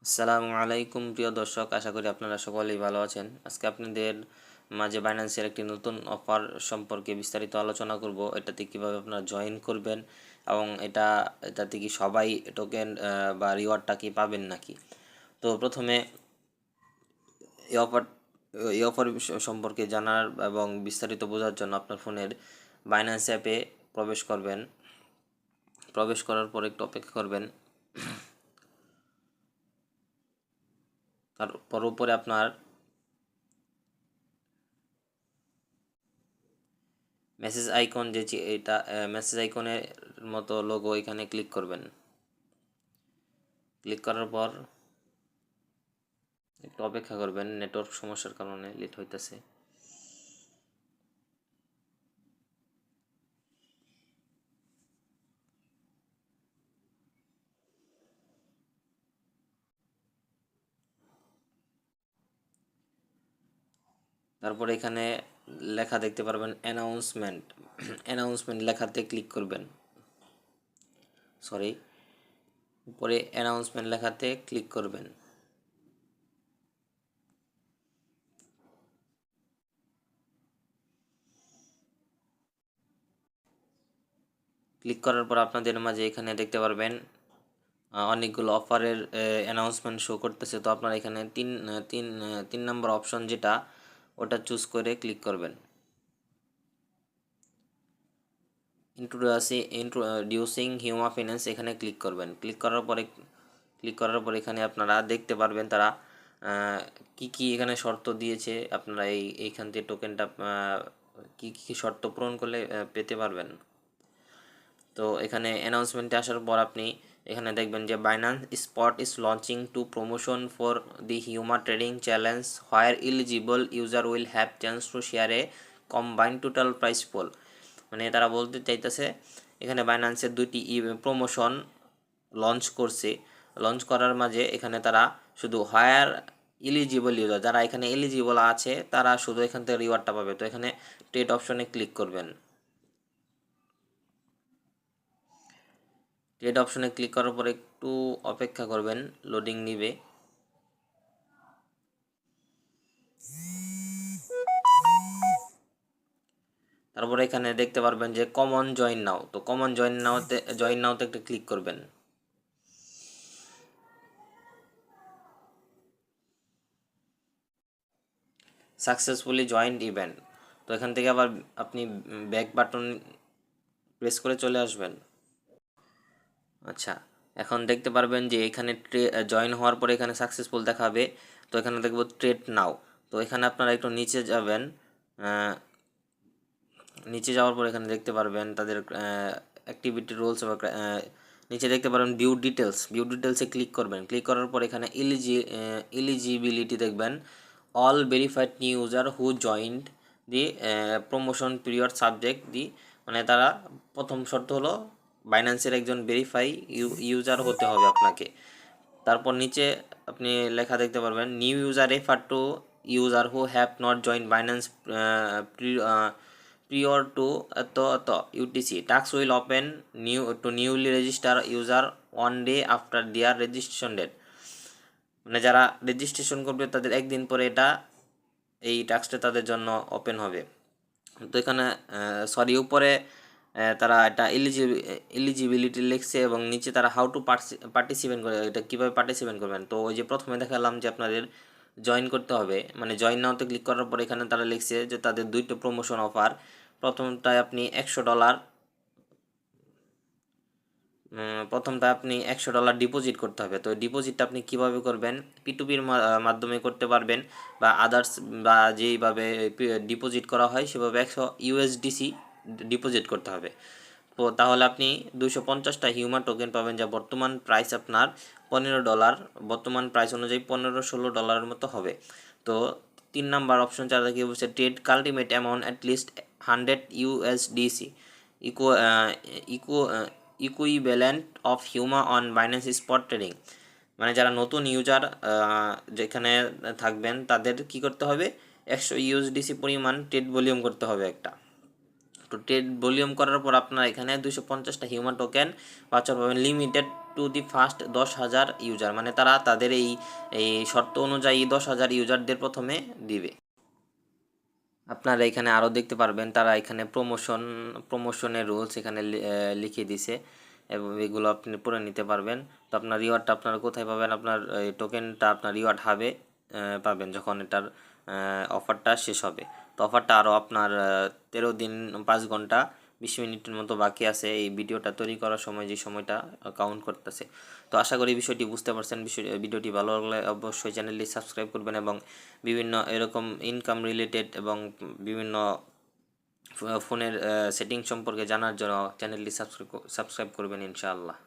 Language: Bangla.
আসসালামু আলাইকুম প্রিয় দর্শক, আশা করি আপনারা সকলেই ভালো আছেন। আজকে আপনাদের মাঝে বাইন্যান্সের একটি নতুন অফার সম্পর্কে বিস্তারিত আলোচনা করব। এটাতে কিভাবে আপনারা জয়েন করবেন এবং এটাতে কি সবাই টোকেন বা রিওয়ার্ডটা কি পাবেন নাকি। তো প্রথমে এই অফার এই অফার সম্পর্কে জানার এবং বিস্তারিত বোঝার জন্য আপনার ফোনের বাইন্যান্স অ্যাপে প্রবেশ করবেন। প্রবেশ করার পর একটু অপেক্ষা করবেন। তারপর উপরে আপনার মেসেজ আইকন এটা মেসেজ আইকনের মতো লোগো, এখানে ক্লিক করবেন। ক্লিক করার পর একটু অপেক্ষা করবেন, নেটওয়ার্ক সমস্যার কারণে লেট হইতেছে। তারপরে এখানে লেখা দেখতে পারবেন অ্যানাউন্সমেন্ট। অ্যানাউন্সমেন্ট লেখাতে ক্লিক করবেন। উপরে অ্যানাউন্সমেন্ট লেখাতে ক্লিক করবেন। ক্লিক করার পর আপনাদের মাঝে এখানে দেখতে পারবেন অনেকগুলো অফারের অ্যানাউন্সমেন্ট শো করতেছে। তো আপনারা এখানে তিন নম্বর অপশন যেটা, ওটা চুজ করে ক্লিক করবেন। ইন্ট্রোডিউসিং হিউমা ফাইন্যান্স, এখানে ক্লিক করবেন। ক্লিক করার পরে এখানে আপনারা দেখতে পারবেন তারা কি এখানে শর্ত দিয়েছে। আপনারা এইখান থেকে টোকেনটা কি শর্ত পূরণ করলে পেতে পারবেন। তো এখানে অ্যানাউন্সমেন্টে আসার পর আপনি এখানে দেখবেন যে Binance spot is launching to promotion for the Huma trading challenge where eligible user will have chance to share a combined total prize pool. মানে তারা বলতে চাইতেছে এখানে বাইন্যান্সের দুইটি প্রমোশন লঞ্চ করছে। লঞ্চ করার মাঝে এখানে তারা শুধু হায়ার এলিজিবল ইউজার, যারা এখানে এলিজিবল আছে তারা শুধু এখান থেকে রিওয়ার্ডটা পাবে। তো এখানে ট্রেড অপশনে ক্লিক করবেন। ট্রেড অপশনে ক্লিক করার পর একটু অপেক্ষা করবেন, লোডিং নিবে। তারপরে এখানে দেখতে পারবেন যে কমন জয়েন নাও। তো কমন জয়েন নাওতে একটা ক্লিক করবেন। Successfully joint event. তো এখান থেকে আবার আপনি ব্যাক বাটন প্রেস করে চলে আসবেন। আচ্ছা, এখন দেখতে পারবেন যে এখানে জয়েন হওয়ার পরে এখানে সাকসেসফুল দেখাবে। তো এখানে দেখব ট্রেড নাও। তো এখানে আপনারা একটু নিচে যাবেন। নিচে যাওয়ার পর এখানে দেখতে পারবেন তাদের অ্যাক্টিভিটি রুলস, নিচে দেখতে পারবেন ভিউ ডিটেলসে ক্লিক করবেন। ক্লিক করার পর এখানে এলিজিবিলিটি দেখবেন অল ভেরিফাইড নিউ ইউজার হু জয়েন্ট দি প্রমোশন পিরিয়ড সাবজেক্ট দি, মানে তারা প্রথম শর্ত হলো বাইন্যান্সের একজন ভেরিফাই ইউজার হতে হবে আপনাকে। তারপর নিচে আপনি লেখা দেখতে পারবেন new user refer to user who have not joint Binance prior to UTC. Tax will open newly register user 1 day after their registration date. মানে যারা রেজিস্ট্রেশন করবে তাদের একদিন পরে এই ট্যাক্সটা তাদের জন্য ওপেন হবে। তো এখানে উপরে তারা এটা এলিজিবিলিটি লিখছে এবং নিচে তারা হাউ টু পার্টিসিপেট করে, এটা কীভাবে পার্টিসিপেট করবেন। তো ওই যে প্রথমে দেখালাম যে আপনাদের জয়েন করতে হবে, মানে জয়েন নাওতে ক্লিক করার পর এখানে তারা লিখছে যে তাদের দুইটা প্রমোশন অফার। প্রথমটায় আপনি $100 ডিপোজিট করতে হবে। তো ডিপোজিটটা আপনি কিভাবে করবেন, P2Pর মাধ্যমে করতে পারবেন বা আদার্স বা যেইভাবে ডিপোজিট করা হয় সেভাবে 100 USDC ডিপোজিট করতে হবে। তো তাহলে আপনি 250টা হিউমা টোকেন পাবেন, যা বর্তমান প্রাইস আপনার $15, বর্তমান প্রাইস অনুযায়ী $15-16 মতো হবে। তো 3 নাম্বার অপশন যারা কি বলছে ট্রেড কাল্টিমেট amount at least 100 USDC equivalent of Huma on Binance spot trading. মানে যারা নতুন ইউজার যেখানে থাকবেন তাদের কি করতে হবে, 100 USDC পরিমাণ ট্রেড ভলিউম করতে হবে একটা। তো ট্রেড ভলিউম করার পর আপনার এখানে 250টা হিউম্যান টোকেন পাচ্ছেন পাবেন limited to the first 10,000 user, মানে তারা তাদের এই শর্ত অনুযায়ী 10,000 ইউজারদের প্রথমে দিবে। আপনারা এখানে আরও দেখতে পারবেন তারা এখানে প্রমোশনের রুলস এখানে লিখে দিছে এবং এগুলো আপনি পড়ে নিতে পারবেন। তো আপনার রিওয়ার্ডটা আপনারা কোথায় পাবেন? আপনার এই টোকেনটা আপনার রিওয়ার্ড হাবে পাবেন যখন এটার অফারটা শেষ হবে। তো অফারটা আরও আপনার 13 দিন 5 ঘন্টা 20 মিনিটের মতো বাকি আছে এই ভিডিওটা তৈরি করার সময়, যে সময়টা কাউন্ট করতেছে। তো আশা করি বিষয়টি বুঝতে পারছেন। ভিডিওটি ভালো লাগলে অবশ্যই চ্যানেলটি সাবস্ক্রাইব করবেন এবং বিভিন্ন এরকম ইনকাম রিলেটেড এবং বিভিন্ন ফোনের সেটিং সম্পর্কে জানার জন্য চ্যানেলটি সাবস্ক্রাইব করবেন ইনশাআল্লাহ।